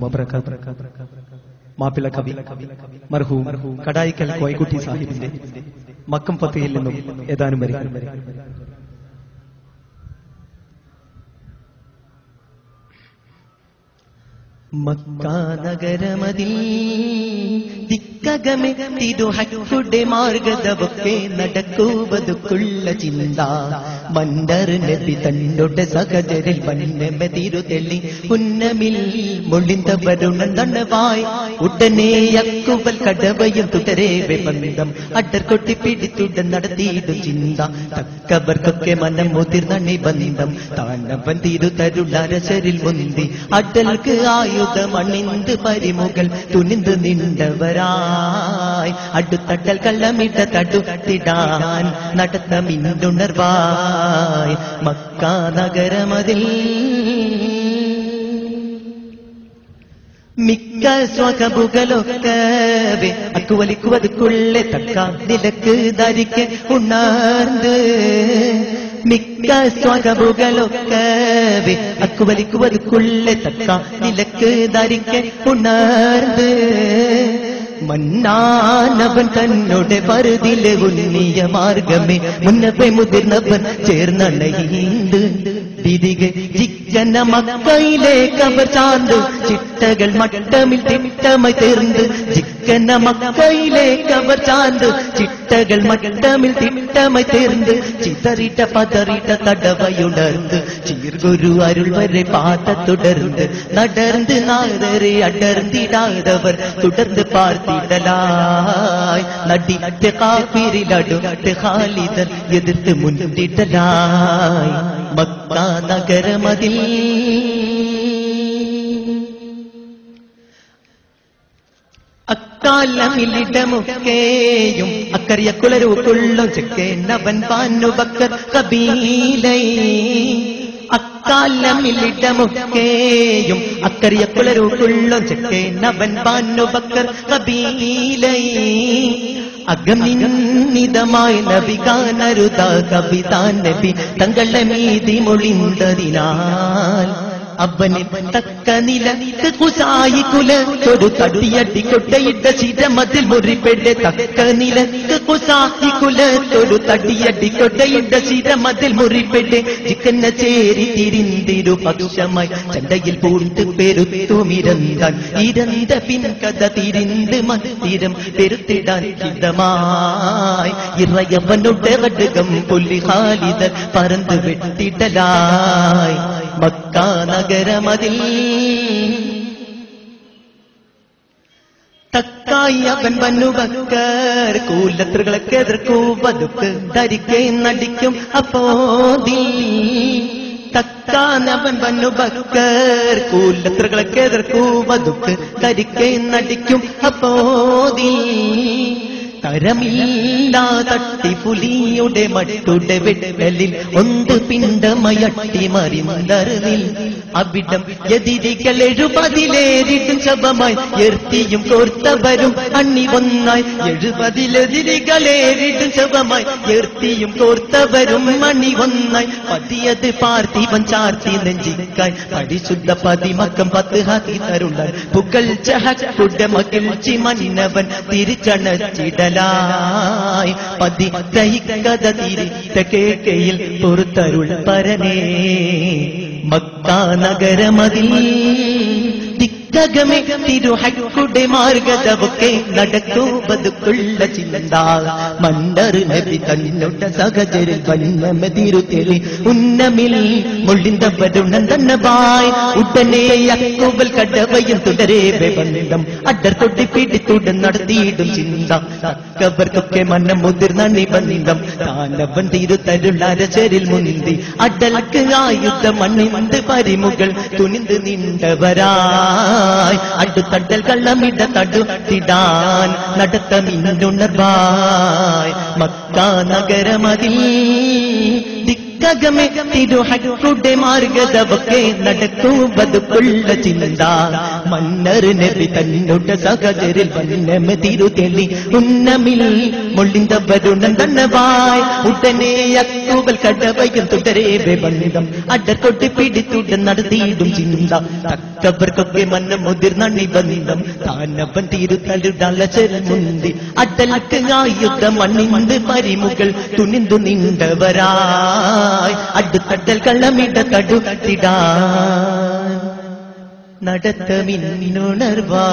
വബറകാതുഹു. മാപ്പിള കവി മർഹൂം കടായിക്കൽ കോയക്കുട്ടി സാഹിബിന്റെ മക്കം ഫത്തഹിൽ നിന്നും ഏതാനും വരികൾ. മക്ക നഗരമതിൽ ദിക്കകമെ തിരുഹക്കുടെ മാർഗദവൊക്കെ നടക്കൂ ബതുക്കുള്ള ചിന്ത മണ്ടർ നബി തന്നോട് സഹചരിൽ വന്നമെ തിരുതെളി ഉന്നമിൽ മൊളിന്തവരുണന്തണവായി ഉടനെ അക്കുവൽ കടവയും തുടരേവെ ബന്ധം അഡർ കൊട്ടി പിടിത്തുടൻ നടത്തിയിടും ചിന്ത തക്കവർക്കൊക്കെ മനം മുതിർന്ന നിബന്ധം താനവൻ തിരുതരുളരശരിൽ മുന്തി അടൽക്ക് ആയുധമണിന്ത് പരിമുകൾ തുനിந்து നിன்றവരായി അടുത്തട്ടൽ കള്ളമിട്ട തടുത്തിടാൻ നടത്തമിന്നുണർവായി മക്ക നഗരമതിൽ മിക്ക സ്വകബുകളൊക്കവേ അക്കുവലിക്കുവതുക്കുള്ളെ തക്ക നിലക്ക് ധരിക്കെ ഉണർന്ന് മിക്ക സ്വകബുകളൊക്കവേ അക്കുവലിക്കുവതുക്കുള്ളെ തക്ക നിലക്ക് ധരിക്കെ ഉണർന്ന് മന്നാനവൻ തന്നോടെ പരുതിലെ ഉന്നിയ മാർഗമേ മുന്നപ്പെ മുതിർന്നവൻ ചേർന്നണയുണ്ട് തിരികെ ചിക്കന മക്കയിലേക്ക് അവർ ചാർന്ന് ചിട്ടകൾ മട്ടമിൽ തിട്ടമായി തീർന്ന് ചിക്കന മക്കയിലേക്ക് അവർ ചാർന്ന് ചിട്ടകൾ മട്ടമിൽ തിട്ടമായി തീർന്ന് ചിതറിട്ട പതറിട്ട തടവയുണർന്ന് ചീർഗുരു അരുൾ വരെ പാത തുടർന്ന് നടർന്ന് നാദരെ അടർന്നിടാതവർ തുടർന്ന് പാർത്തിടലായി നടിട്ട് കാപ്പിരിലടുട്ട് ഖാലിദൻ എതിർത്ത് മുന്നിടലായി മക്ക നഗരമതിൽ അക്കാലമിലിടമൊക്കെയും അക്കറിയ കുളരൂക്കുള്ളും ചെക്കേനവൻ പാനുബക്കർ കബീലൈ അക്കാലമിലിടമൊക്കെയും അക്കറിയ കുളരൂക്കുള്ളും ചെക്കേനവൻ പാനുബക്കർ കബീലൈ അഗമിന്നിതമായി നബി കാനരുത കവിതാൻ നബി തങ്ങളെ മീതി മൊളിന്തതിനാൽ അവന് തക്ക നിലക്ക് കുസായി കുലത്തൊരു തടിയടി കൊട്ടയിട്ട ചിരമതിൽ മുറിപ്പെടെ തക്ക നിലക്ക് കുസായി കുലത്തൊരു തടിയടി കൊട്ടയിട്ട ചിരമതിൽ മുറിപ്പെടെ ചിക്കന്ന ചേരി തിരിന്തിരു പക്ഷമായി ചണ്ടയിൽ പൂണ്ട് പെരുത്തുമിരന്താൻ ഇരന്ത പിൻകഥ തിരിന്ത് മന്ദിരം പെരുത്തിടാൻ ഹിതമായി ഇറയവനുടെ ഘടകം പുല്ലി ഖാലിദൻ പറന്ന് വെട്ടിടലായി മക്ക നഗരമതിൽ തക്കായി അവൻ ബന്നുബക്കർ കൂലത്രുകളൊക്കെ എതിർക്കൂ പതുക്ക് ധരിക്കേ നടിക്കും അപ്പോതിൽ തക്കാനവൻ ബന്നുബക്കർ കൂലത്രുകളൊക്കെ എതിർക്കൂ പതുക്ക് ധരിക്കേ നടിക്കും അപ്പോതിൽ തരമില്ലാ തട്ടിപ്പുലിയുടെ മട്ടുടെ വെട്ടലിൽ ഒന്ന് പിണ്ടമയട്ടി മറിന്തറിൽ അവിടം എതിരികൾ 70 ശബമായി എർത്തിയും കോർത്തവരും അണ്ണി ഒന്നായി 70 ശബമായി എർത്തിയും കോർത്തവരും അണ്ണി ഒന്നായി പതിയത് പാർത്ഥിവൻ ചാർത്തി നെഞ്ചിക്കായി പരിശുദ്ധ പതിമക്കം 10 ഹാത്തി തരുള്ളാൻ പുകഴ്ച ഹക്കുടെ മകിഴ്ചി മന്നവൻ തിരിച്ചണച്ചിടൽ പതി തഹിക്കഥ തിരിത്ത കേക്കയിൽ പൊറുത്തരുൾ പരനേ മക്ക നഗരമതിൽ ദിക്കകമെ തിരുഹക്കുടെ മാർഗദവൊക്കെ നടക്കൂ ബതുക്കുള്ള ചിന്ത മണ്ടർ നബി തന്നോട്ട സഹചരിൽ വന്നമെ തിരുതെളി ഉന്നമിൽ മൊളിന്തവരുണന്തണവായി ഉടനെ അക്കുവൽ കടവയും തുടരേവെ ബന്ധം അഡർ കൊട്ടി പിടിത്തുടൻ നടത്തിയിടും ചിന്ത തക്കവർക്കൊക്കെ മനം മുതിർന്ന നിബന്ധം താനവൻ തിരുതരുളരശരിൽ മുന്തി അടൽക്ക് ആയുധം മണ്ണിന്ത് പരിമുകൾ തുനിந்து നിன்றവരായി അടുത്തട്ടൽ കള്ളമിട തടുത്തിടാൻ നടത്തമിന്നുണർവായി മക്ക നഗരമതിൽ കകമെ തിരുഹക്കുടെ മാർഗതവക്കെ നടക്കുവതുക്കുള്ള ചിന്ത മന്നർ നബി തന്നുടെ സഹചരിൽ വന്നമ തിരുതെളി ഉന്നമിൽ മൊള്ളിന്തവരുണന്തണ്ണവായ് ഉടനെ യക്കൂബൽ കടവയും തുടരേ ബന്ധം അടർക്കൊട്ടി പിടിത്തുടൻ നടത്തിയിടും ചിന്ത തക്കവർക്കൊക്കെ മന്ന മുതിർന്ന നിബന്ധം താനവൻ തിരുത്തലുടലചൽ മുന്തി അടലക്ക് ആയുധ മണ്ണിന്ത് പരിമുകൾ തുണിന്തു നിണ്ടവരായ് അടുത്തട്ടൽ കള്ളമിട കടുത്തിടാൻ നടത്തമിന്നുണർവാ